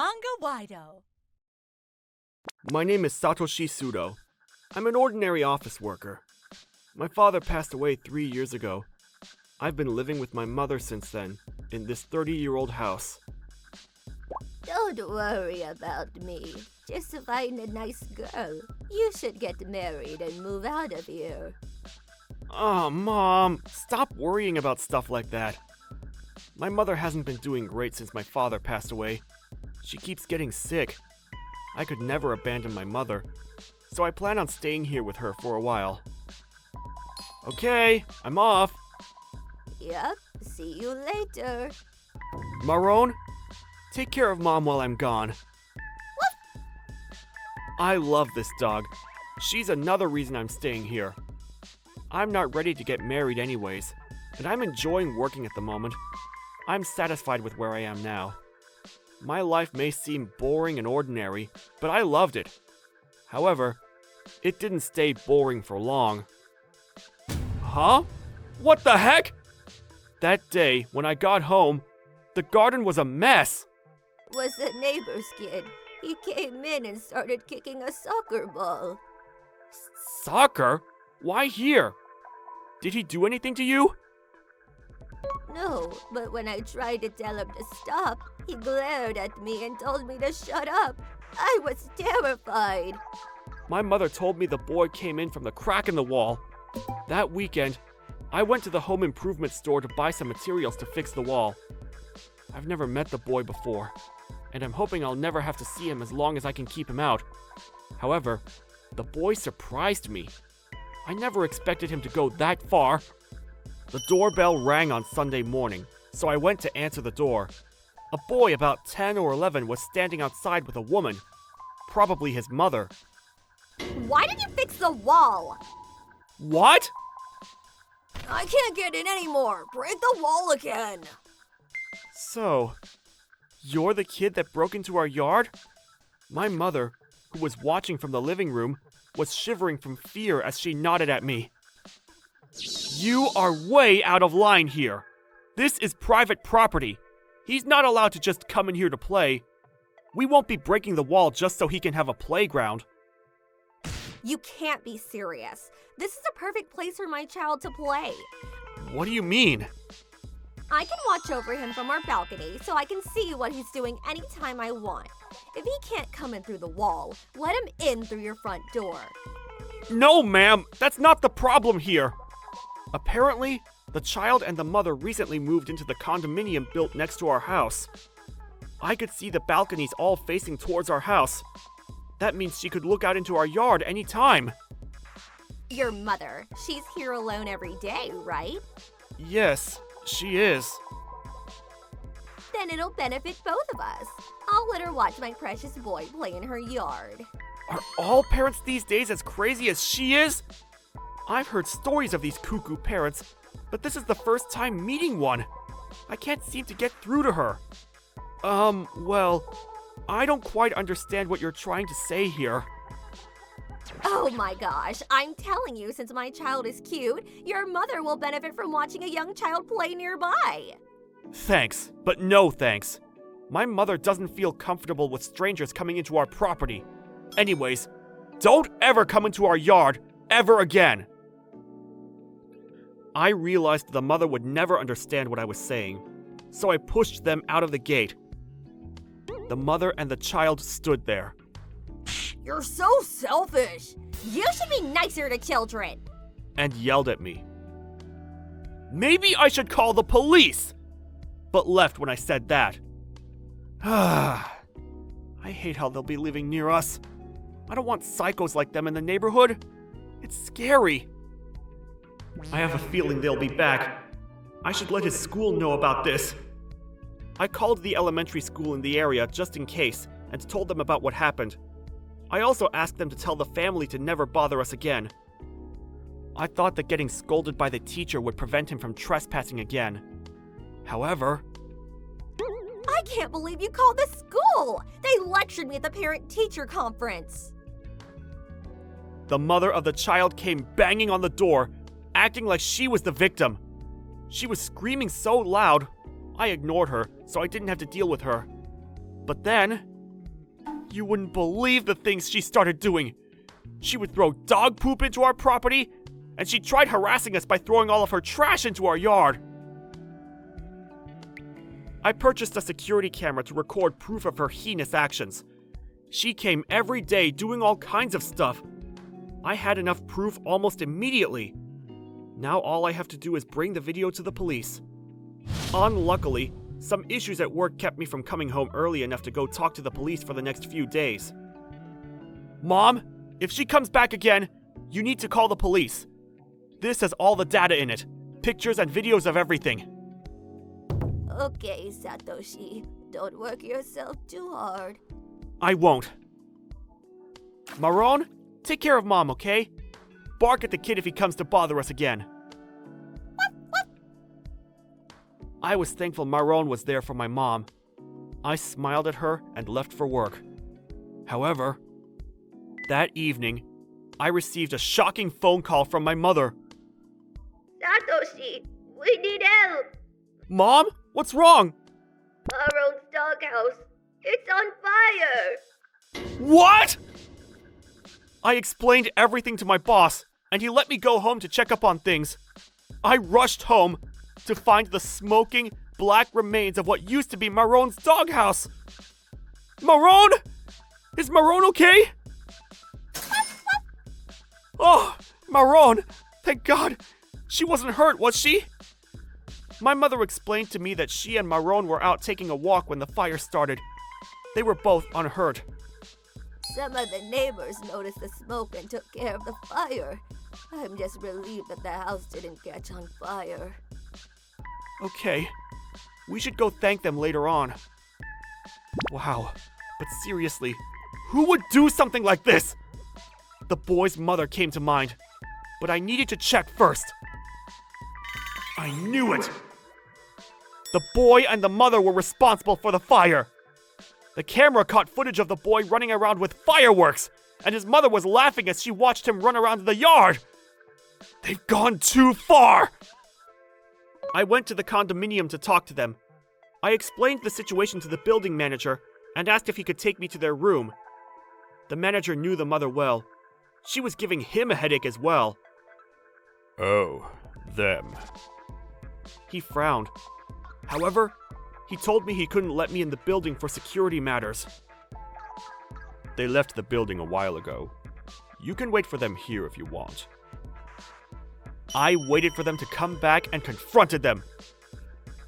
Manga-Waido. My name is Satoshi Sudo. I'm an ordinary office worker. My father passed away 3 years ago. I've been living with my mother since then, in this 30-year-old house. Don't worry about me. Just find a nice girl. You should get married and move out of here. Oh, Mom, stop worrying about stuff like that. My mother hasn't been doing great since my father passed away. She keeps getting sick. I could never abandon my mother, so I plan on staying here with her for a while. Okay, I'm off. Yep, see you later. Marone, take care of Mom while I'm gone. Woof. I love this dog. She's another reason I'm staying here. I'm not ready to get married anyways, and I'm enjoying working at the moment. I'm satisfied with where I am now. My life may seem boring and ordinary, but I loved it. However, it didn't stay boring for long. Huh? What the heck? That day, when I got home, the garden was a mess. Was the neighbor's kid. He came in and started kicking a soccer ball. Soccer? Why here? Did he do anything to you? No, but when I tried to tell him to stop, he glared at me and told me to shut up. I was terrified. My mother told me the boy came in from the crack in the wall. That weekend, I went to the home improvement store to buy some materials to fix the wall. I've never met the boy before, and I'm hoping I'll never have to see him as long as I can keep him out. However, the boy surprised me. I never expected him to go that far. The doorbell rang on Sunday morning, so I went to answer the door. A boy about 10 or 11 was standing outside with a woman, probably his mother. Why did you fix the wall? What? I can't get in anymore. Break the wall again. So, you're the kid that broke into our yard? My mother, who was watching from the living room, was shivering from fear as she nodded at me. You are way out of line here. This is private property. He's not allowed to just come in here to play. We won't be breaking the wall just so he can have a playground. You can't be serious. This is a perfect place for my child to play. What do you mean? I can watch over him from our balcony so I can see what he's doing anytime I want. If he can't come in through the wall, let him in through your front door. No, ma'am, that's not the problem here. Apparently, the child and the mother recently moved into the condominium built next to our house. I could see the balconies all facing towards our house. That means she could look out into our yard any time. Your mother, she's here alone every day, right? Yes, she is. Then it'll benefit both of us. I'll let her watch my precious boy play in her yard. Are all parents these days as crazy as she is? I've heard stories of these cuckoo parents, but this is the first time meeting one. I can't seem to get through to her. Well, I don't quite understand what you're trying to say here. Oh my gosh, I'm telling you, since my child is cute, your mother will benefit from watching a young child play nearby. Thanks, but no thanks. My mother doesn't feel comfortable with strangers coming into our property. Anyways, don't ever come into our yard, ever again. I realized the mother would never understand what I was saying, so I pushed them out of the gate. The mother and the child stood there. You're so selfish. You should be nicer to children. And yelled at me. Maybe I should call the police, but left when I said that. I hate how they'll be living near us. I don't want psychos like them in the neighborhood. It's scary. I have a feeling they'll be back. I should let his school know about this. I called the elementary school in the area just in case and told them about what happened. I also asked them to tell the family to never bother us again. I thought that getting scolded by the teacher would prevent him from trespassing again. However, I can't believe you called the school. They lectured me at the parent-teacher conference. the mother of the child came banging on the door, acting like she was the victim. She was screaming so loud, I ignored her so I didn't have to deal with her. But then, You wouldn't believe the things she started doing. She would throw dog poop into our property, and she tried harassing us by throwing all of her trash into our yard. I purchased a security camera to record proof of her heinous actions. She came every day doing all kinds of stuff. I had enough proof almost immediately. Now all I have to do is bring the video to the police. Unluckily, some issues at work kept me from coming home early enough to go talk to the police for the next few days. Mom, if she comes back again, you need to call the police. This has all the data in it. Pictures and videos of everything. Okay, Satoshi. Don't work yourself too hard. I won't. Maron, take care of Mom, okay? Bark at the kid if he comes to bother us again. I was thankful Maron was there for my mom. I smiled at her and left for work. However, that evening, I received a shocking phone call from my mother. Satoshi, we need help. Mom, what's wrong? Maron's doghouse. It's on fire. What? I explained everything to my boss, and he let me go home to check up on things. I rushed home to find the smoking, black remains of what used to be Maron's doghouse. Maron? Is Maron okay? Oh, Maron! Thank God! She wasn't hurt, was she? My mother explained to me that she and Maron were out taking a walk when the fire started. They were both unhurt. Some of the neighbors noticed the smoke and took care of the fire. I'm just relieved that the house didn't catch on fire. Okay, we should go thank them later on. Wow, but seriously, who would do something like this? The boy's mother came to mind, but I needed to check first. I knew it! The boy and the mother were responsible for the fire. The camera caught footage of the boy running around with fireworks, and his mother was laughing as she watched him run around the yard. They've gone too far! I went to the condominium to talk to them. I explained the situation to the building manager and asked if he could take me to their room. The manager knew the mother well. She was giving him a headache as well. Oh, them. He frowned. However, he told me he couldn't let me in the building for security matters. They left the building a while ago. You can wait for them here if you want. I waited for them to come back and confronted them.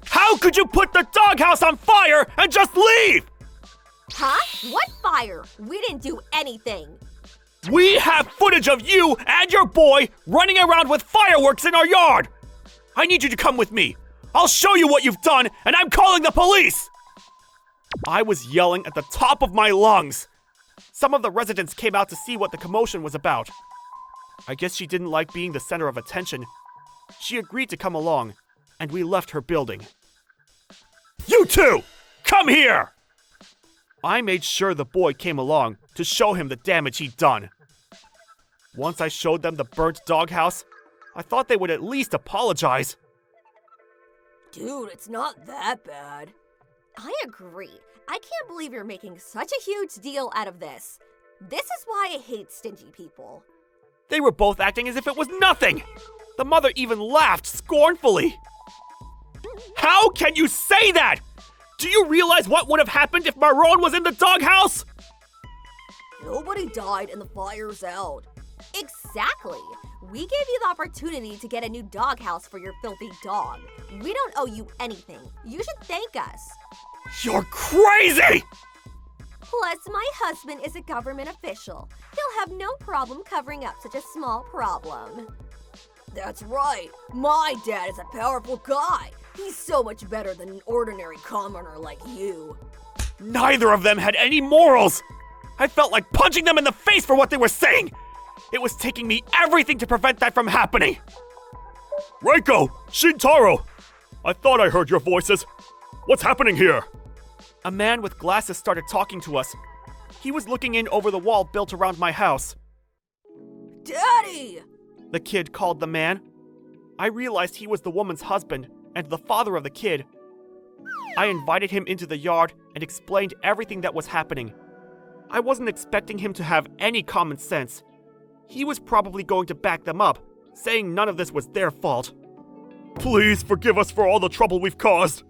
How could you put the doghouse on fire and just leave? Huh? What fire? We didn't do anything. We have footage of you and your boy running around with fireworks in our yard. I need you to come with me. I'll show you what you've done, and I'm calling the police! I was yelling at the top of my lungs. Some of the residents came out to see what the commotion was about. I guess she didn't like being the center of attention. She agreed to come along, and we left her building. You two! Come here! I made sure the boy came along to show him the damage he'd done. Once I showed them the burnt doghouse, I thought they would at least apologize. Dude, it's not that bad. I agree. I can't believe you're making such a huge deal out of this. This is why I hate stingy people. They were both acting as if it was nothing. The mother even laughed scornfully. How can you say that? Do you realize what would have happened if Maron was in the doghouse? Nobody died and the fire's out. Exactly. We gave you the opportunity to get a new doghouse for your filthy dog. We don't owe you anything. You should thank us. You're crazy! Plus, my husband is a government official. He'll have no problem covering up such a small problem. That's right. My dad is a powerful guy. He's so much better than an ordinary commoner like you. Neither of them had any morals! I felt like punching them in the face for what they were saying! It was taking me everything to prevent that from happening! Reiko! Shintaro! I thought I heard your voices. What's happening here? A man with glasses started talking to us. He was looking in over the wall built around my house. Daddy! The kid called the man. I realized he was the woman's husband and the father of the kid. I invited him into the yard and explained everything that was happening. I wasn't expecting him to have any common sense. He was probably going to back them up, saying none of this was their fault. Please forgive us for all the trouble we've caused.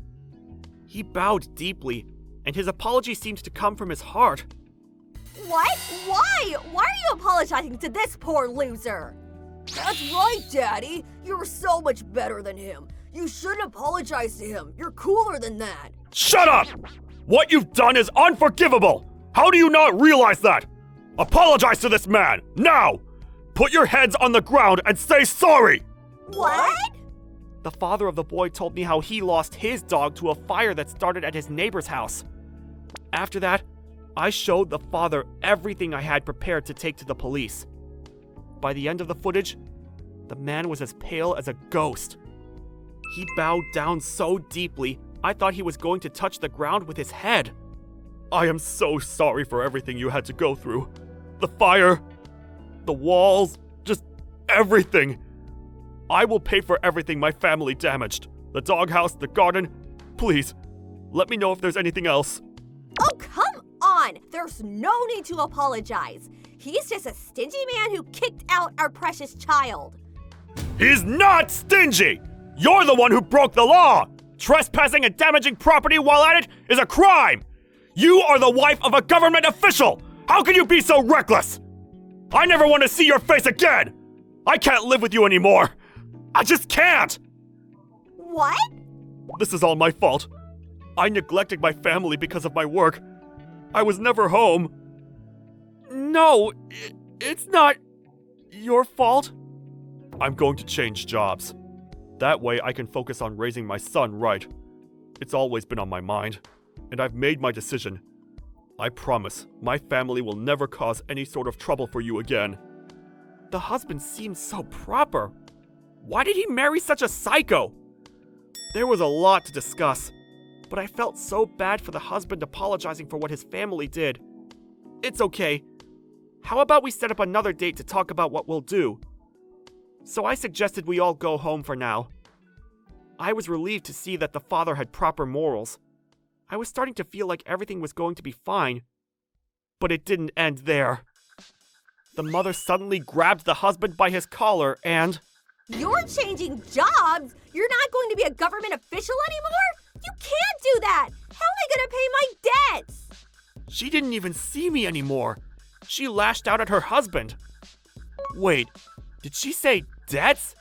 He bowed deeply, and his apology seemed to come from his heart. What? Why? Why are you apologizing to this poor loser? That's right, Daddy. You're so much better than him. You shouldn't apologize to him. You're cooler than that. Shut up! What you've done is unforgivable! How do you not realize that? Apologize to this man, now! Put your heads on the ground and say sorry! What? The father of the boy told me how he lost his dog to a fire that started at his neighbor's house. After that, I showed the father everything I had prepared to take to the police. By the end of the footage, the man was as pale as a ghost. He bowed down so deeply, I thought he was going to touch the ground with his head. I am so sorry for everything you had to go through. The fire, the walls, just everything. I will pay for everything my family damaged. The doghouse, the garden. Please, let me know if there's anything else. Oh, come on! There's no need to apologize. He's just a stingy man who kicked out our precious child. He's not stingy! You're the one who broke the law! Trespassing and damaging property while at it is a crime! You are the wife of a government official! How can you be so reckless? I never want to see your face again! I can't live with you anymore! I just can't! What? This is all my fault. I neglected my family because of my work. I was never home. No, it's not your fault. I'm going to change jobs. That way I can focus on raising my son right. It's always been on my mind, and I've made my decision. I promise my family will never cause any sort of trouble for you again. The husband seemed so proper. Why did he marry such a psycho? There was a lot to discuss, but I felt so bad for the husband apologizing for what his family did. It's okay. How about we set up another date to talk about what we'll do? So I suggested we all go home for now. I was relieved to see that the father had proper morals. I was starting to feel like everything was going to be fine. But it didn't end there. The mother suddenly grabbed the husband by his collar and... You're changing jobs? You're not going to be a government official anymore? You can't do that! How am I gonna pay my debts? She didn't even see me anymore. She lashed out at her husband. Wait, did she say debts?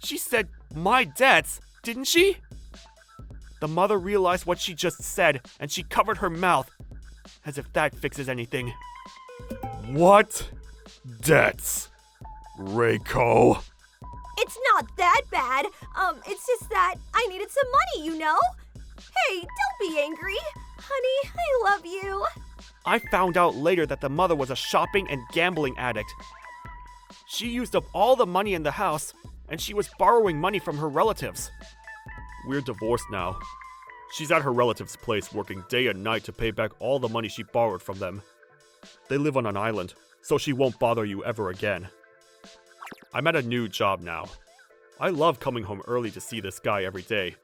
She said my debts, didn't she? The mother realized what she just said, and she covered her mouth, as if that fixes anything. What debts, Reiko? It's not that bad. It's just that I needed some money, you know? Hey, don't be angry. Honey, I love you. I found out later that the mother was a shopping and gambling addict. She used up all the money in the house, and she was borrowing money from her relatives. We're divorced now. She's at her relative's place working day and night to pay back all the money she borrowed from them. They live on an island, so she won't bother you ever again. I'm at a new job now. I love coming home early to see this guy every day.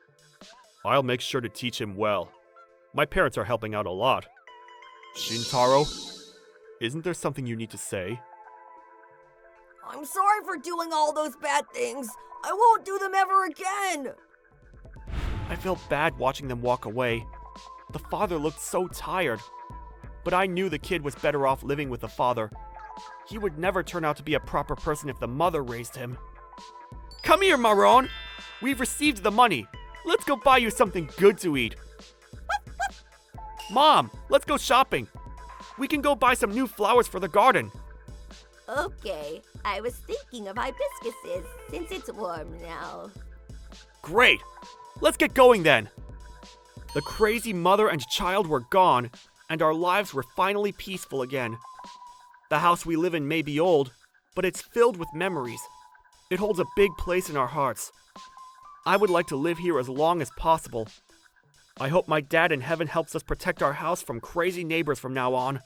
I'll make sure to teach him well. My parents are helping out a lot. Shintaro, isn't there something you need to say? I'm sorry for doing all those bad things. I won't do them ever again. I felt bad watching them walk away. The father looked so tired. But I knew the kid was better off living with the father. He would never turn out to be a proper person if the mother raised him. Come here, Maron! We've received the money. Let's go buy you something good to eat. Mom, let's go shopping. We can go buy some new flowers for the garden. Okay, I was thinking of hibiscuses since it's warm now. Great! Let's get going then. The crazy mother and child were gone, and our lives were finally peaceful again. The house we live in may be old, but it's filled with memories. It holds a big place in our hearts. I would like to live here as long as possible. I hope my dad in heaven helps us protect our house from crazy neighbors from now on.